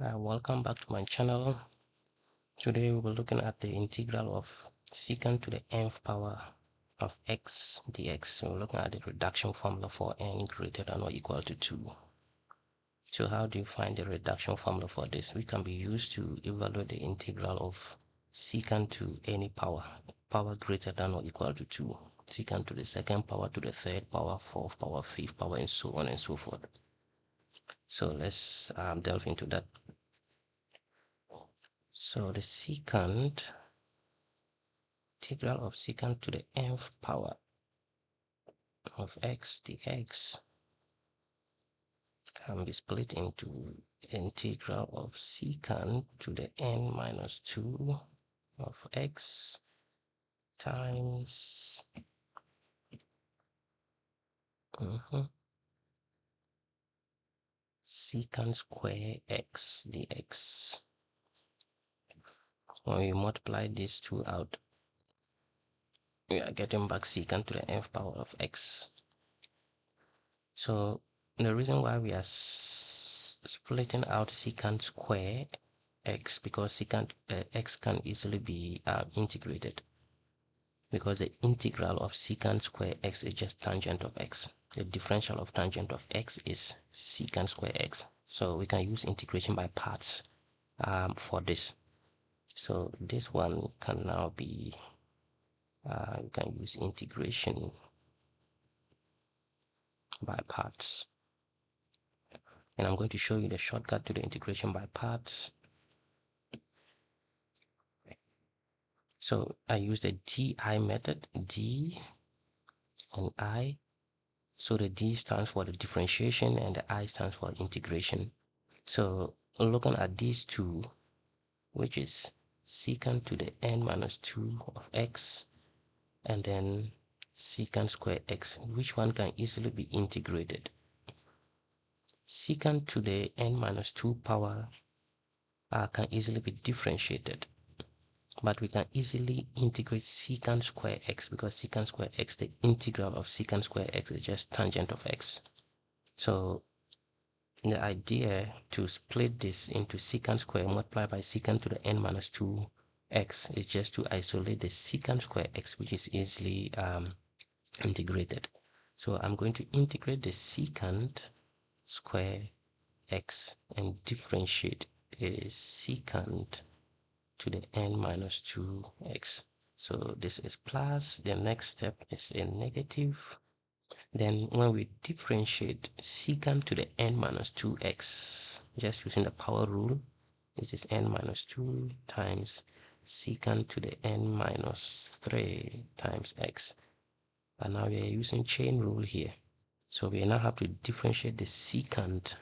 Welcome back to my channel. Today we'll be looking at the integral of secant to the nth power of x dx. We're looking at the reduction formula for n greater than or equal to 2. So how do you find the reduction formula for this? Which can be used to evaluate the integral of secant to any power greater than or equal to 2. Secant to the second power, to the third power, fourth power, fifth power, and so on and so forth. So let's delve into that. So the secant, integral of secant to the nth power of x dx can be split into integral of secant to the n minus 2 of x times secant square x dx. When we multiply these two out, we are getting back secant to the nth power of x. So the reason why we are splitting out secant square x, because secant x can easily be integrated, because the integral of secant square x is just tangent of x. The differential of tangent of x is secant square x. So we can use integration by parts for this. So this one can now be, you can use integration by parts. And I'm going to show you the shortcut to the integration by parts. So I use the DI method, D and I. So the D stands for the differentiation and the I stands for integration. So looking at these two, which is secant to the n minus 2 of x and then secant square x, which one can easily be integrated? Secant to the n minus 2 power can easily be differentiated, but we can easily integrate secant square x, because secant square x, the integral of secant square x is just tangent of x. So the idea to split this into secant square multiplied by secant to the n minus 2 x is just to isolate the secant square x, which is easily integrated. So I'm going to integrate the secant square x and differentiate the secant to the n minus 2 x. So this is plus, the next step is a negative. Then when we differentiate secant to the n minus 2x, just using the power rule, this is n minus 2 times secant to the n minus 3 times x. And now we are using chain rule here. So we now have to differentiate the secant.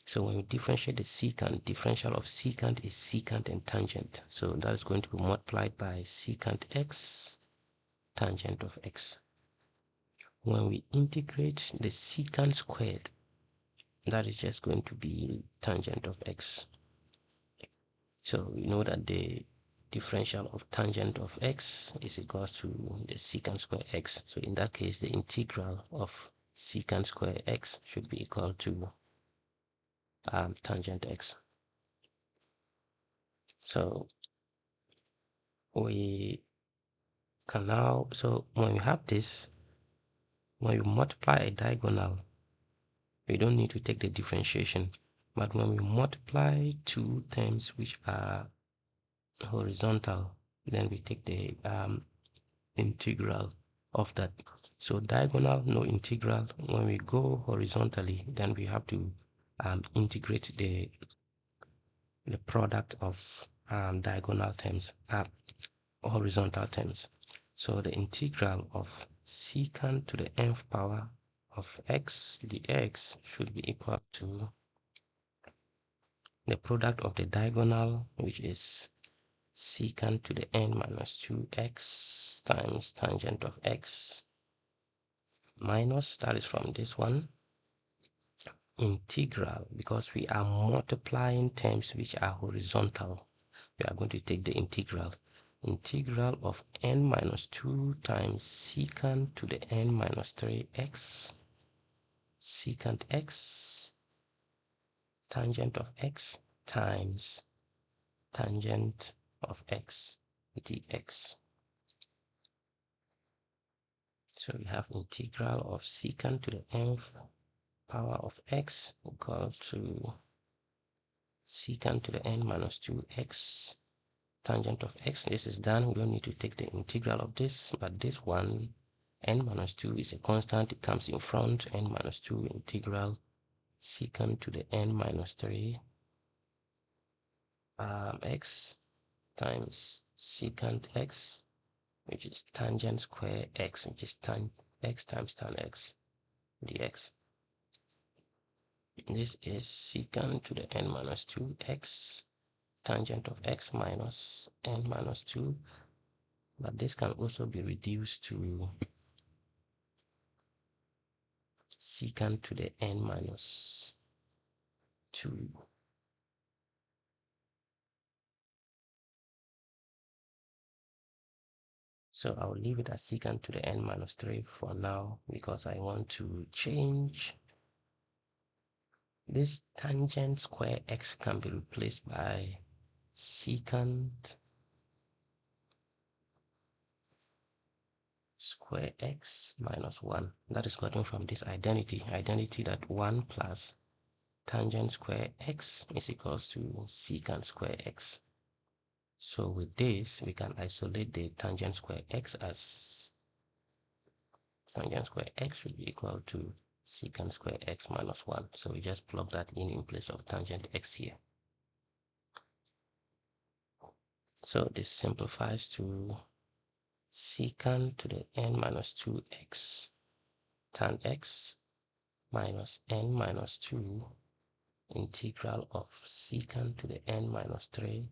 So when we differentiate the secant, differential of secant is secant and tangent. So that is going to be multiplied by secant x, tangent of x. When we integrate the secant squared, that is just going to be tangent of x. So we know that the differential of tangent of x is equals to the secant square x. So in that case, the integral of secant square x should be equal to tangent x. So we can now, so when you have this, when you multiply a diagonal, we don't need to take the differentiation. But when we multiply two terms which are horizontal, then we take the integral of that. So diagonal, no integral. When we go horizontally, then we have to integrate the product of diagonal terms, horizontal terms. So the integral of secant to the nth power of x dx should be equal to the product of the diagonal, which is secant to the n minus 2x times tangent of x, minus, that is from this one, integral, because we are multiplying terms which are horizontal, we are going to take the integral of n minus 2 times secant to the n minus 3x secant x tangent of x times tangent of x dx. So we have integral of secant to the nth power of x equal to secant to the n minus 2x tangent of x. This is done. We don't need to take the integral of this, but this one, n minus 2 is a constant. It comes in front. N minus 2 integral secant to the n minus 3 x times secant x, which is tangent square x, which is tan x times tan x dx. This is secant to the n minus 2x tangent of x minus n minus 2, but this can also be reduced to secant to the n minus 2. So I'll leave it as secant to the n minus 3 for now, because I want to change this. Tangent square x can be replaced by secant square x minus 1. That is gotten from this identity that 1 plus tangent square x is equals to secant square x. So with this, we can isolate the tangent square x as tangent square x should be equal to secant square x minus 1. So we just plug that in place of tangent x here. So this simplifies to secant to the n minus 2x tan x minus n minus 2 integral of secant to the n minus 3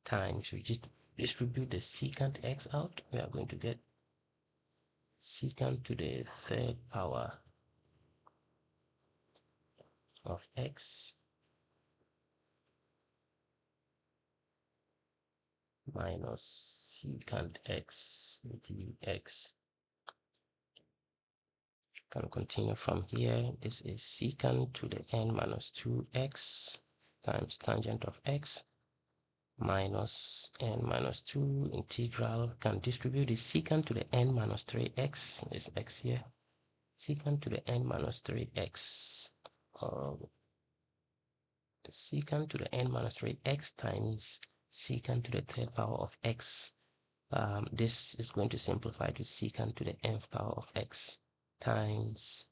times, we just distribute the secant x out. We are going to get secant to the third power of x minus secant x dx. Can continue from here. This is secant to the n minus 2x times tangent of x minus n minus 2 integral. Can distribute the secant to the n minus 3x, is x here, secant to the n minus 3x, secant to the n minus 3x times secant to the third power of x. This is going to simplify to secant to the nth power of x times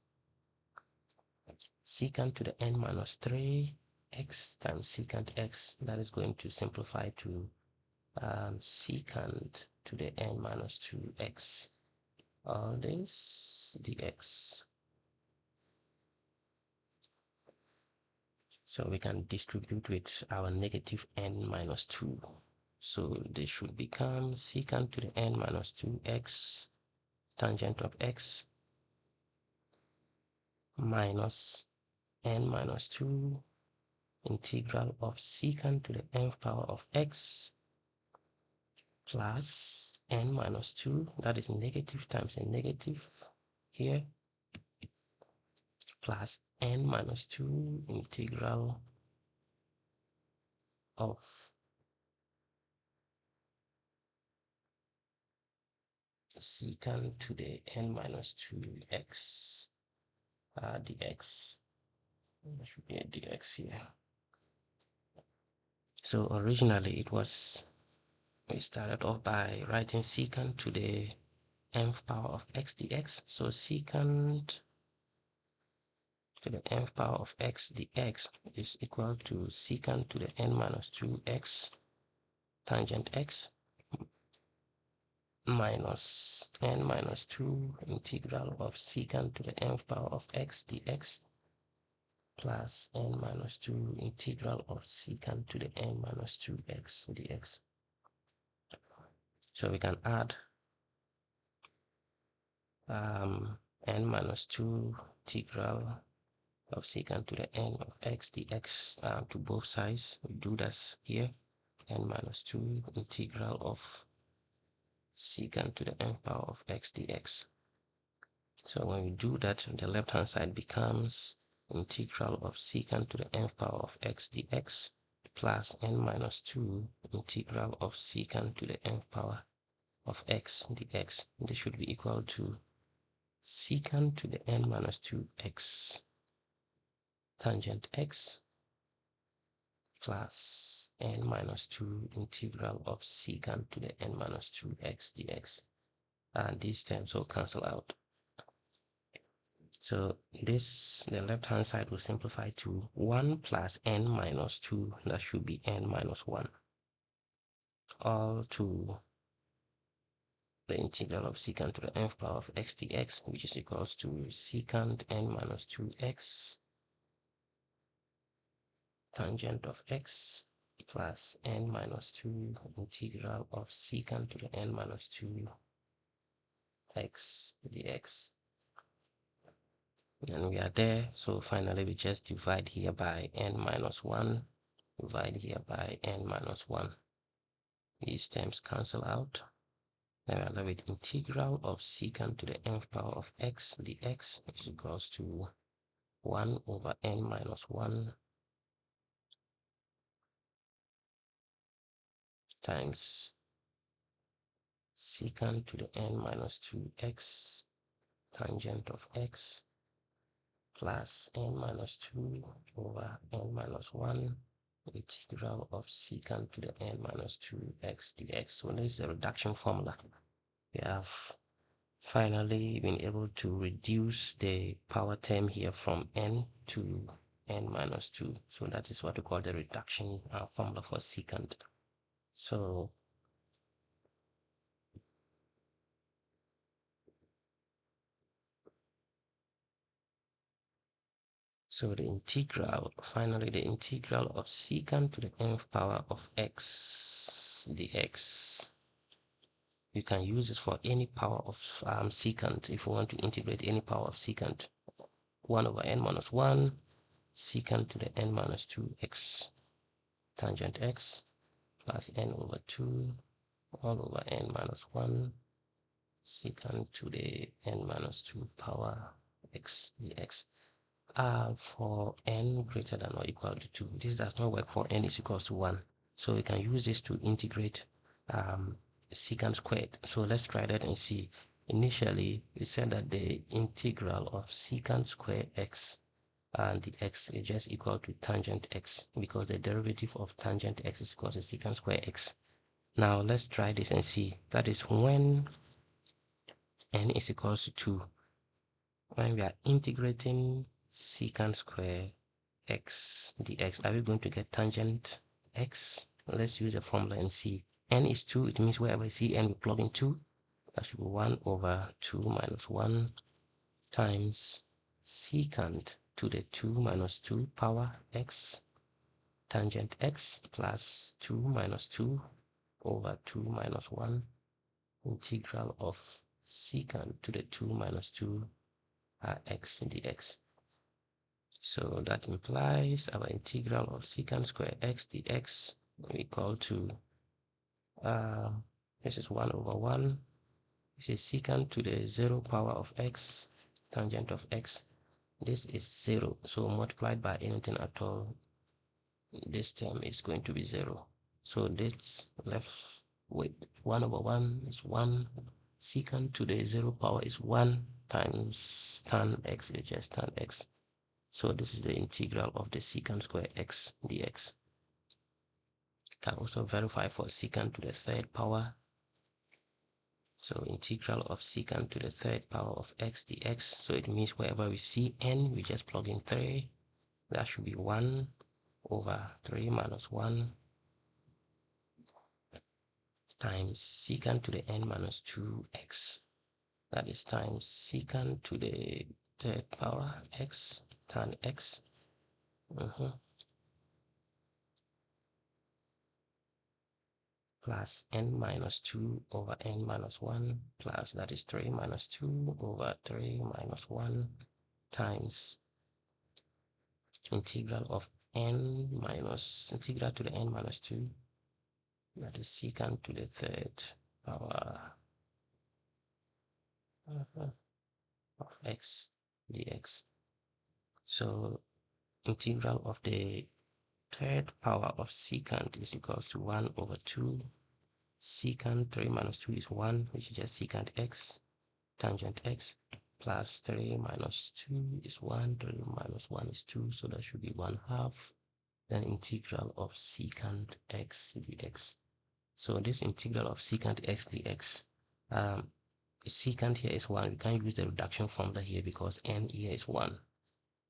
secant to the n minus 3x times secant x. That is going to simplify to secant to the n minus 2x, all this dx. So we can distribute with our negative n minus 2. So this should become secant to the n minus 2x tangent of x minus n minus 2 integral of secant to the nth power of x plus n minus 2, that is negative times a negative here, plus n minus 2 integral of secant to the n minus 2x dx. There should be a dx here. So originally we started off by writing secant to the nth power of x dx. So secant to the nth power of x dx is equal to secant to the n minus 2x tangent x minus n minus 2 integral of secant to the nth power of x dx plus n minus 2 integral of secant to the n minus 2x dx. So we can add n minus 2 integral of secant to the n of x dx to both sides. We do this here, n minus 2 integral of secant to the n power of x dx. So when we do that, the left hand side becomes integral of secant to the nth power of x dx plus n minus 2 integral of secant to the nth power of x dx. This should be equal to secant to the n minus 2x tangent x plus n minus 2 integral of secant to the n minus 2x dx. And these terms will cancel out. So this, the left hand side will simplify to 1 plus n minus 2, that should be n minus 1, all to the integral of secant to the nth power of x dx, which is equals to secant n minus 2x tangent of x plus n minus 2 integral of secant to the n minus 2 x dx. And we are there. So finally we just divide here by n minus 1, divide here by n minus 1. These terms cancel out. Then we are left with integral of secant to the nth power of x dx is equals to 1 over n minus 1 times secant to the n minus 2x tangent of x plus n minus 2 over n minus 1 integral of secant to the n minus 2x dx. So this is the reduction formula. We have finally been able to reduce the power term here from n to n minus 2. So that is what we call the reduction formula for secant. So the integral, finally the integral of secant to the nth power of x dx. You can use this for any power of secant. If you want to integrate any power of secant, 1 over n minus 1 secant to the n minus 2x tangent x plus n over 2 all over n minus 1 secant to the n minus 2 power x dx. For n greater than or equal to 2. This does not work for n is equals to 1. So we can use this to integrate secant squared. So let's try that and see. Initially, we said that the integral of secant square x and the x is just equal to tangent x, because the derivative of tangent x is equal to secant square x. Now let's try this and see. That is when n is equals to 2. When we are integrating secant square x dx, are we going to get tangent x? Let's use the formula and see. N is 2, it means wherever I see n, we plug in 2. That should be 1 over 2 minus 1 times secant to the 2 minus 2 power x tangent x plus 2 minus 2 over 2 minus 1 integral of secant to the 2 minus 2 x dx. So that implies our integral of secant square x dx equal to this is 1 over 1. This is secant to the 0 power of x tangent of x. This is 0. So multiplied by anything at all, this term is going to be 0. So this left with 1 over 1 is 1. Secant to the 0 power is 1 times tan x is just tan x. So this is the integral of the secant square x dx. Can also verify for secant to the 3rd power. So integral of secant to the 3rd power of x dx. So it means wherever we see n, we just plug in 3. That should be 1 over 3 minus 1 times secant to the n minus 2x. That is times secant to the 3rd power x tan x. Plus n minus 2 over n minus 1 plus, that is 3 minus 2 over 3 minus 1 times integral of n minus integral to the n minus 2, that is secant to the 3rd power of x dx. So integral of the third power of secant is equals to 1 over 2 secant 3 minus 2 is 1, which is just secant x tangent x, plus 3 minus 2 is 1, 3 minus 1 is 2, so that should be 1/2. Then integral of secant x dx. So this integral of secant x dx, secant here is 1. We can't use the reduction formula here because n here is 1.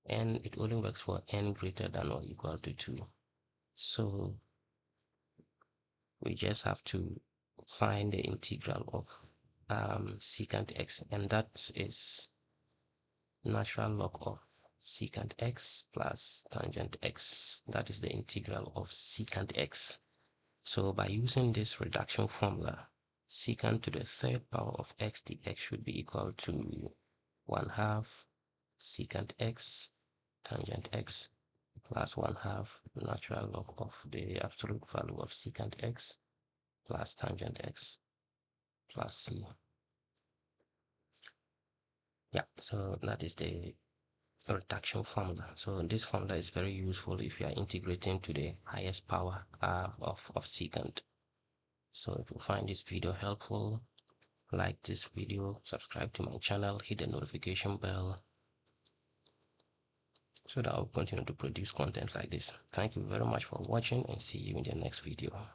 And it only works for n greater than or equal to 2. So we just have to find the integral of secant x, and that is natural log of secant x plus tangent x. That is the integral of secant x. So by using this reduction formula, secant to the third power of x dx should be equal to 1/2 secant x tangent x plus 1/2 natural log of the absolute value of secant x plus tangent x plus c. Yeah, so that is the reduction formula. So this formula is very useful if you are integrating to the highest power of secant. So if you find this video helpful, like this video, subscribe to my channel, hit the notification bell so that I'll continue to produce content like this. Thank you very much for watching and see you in the next video.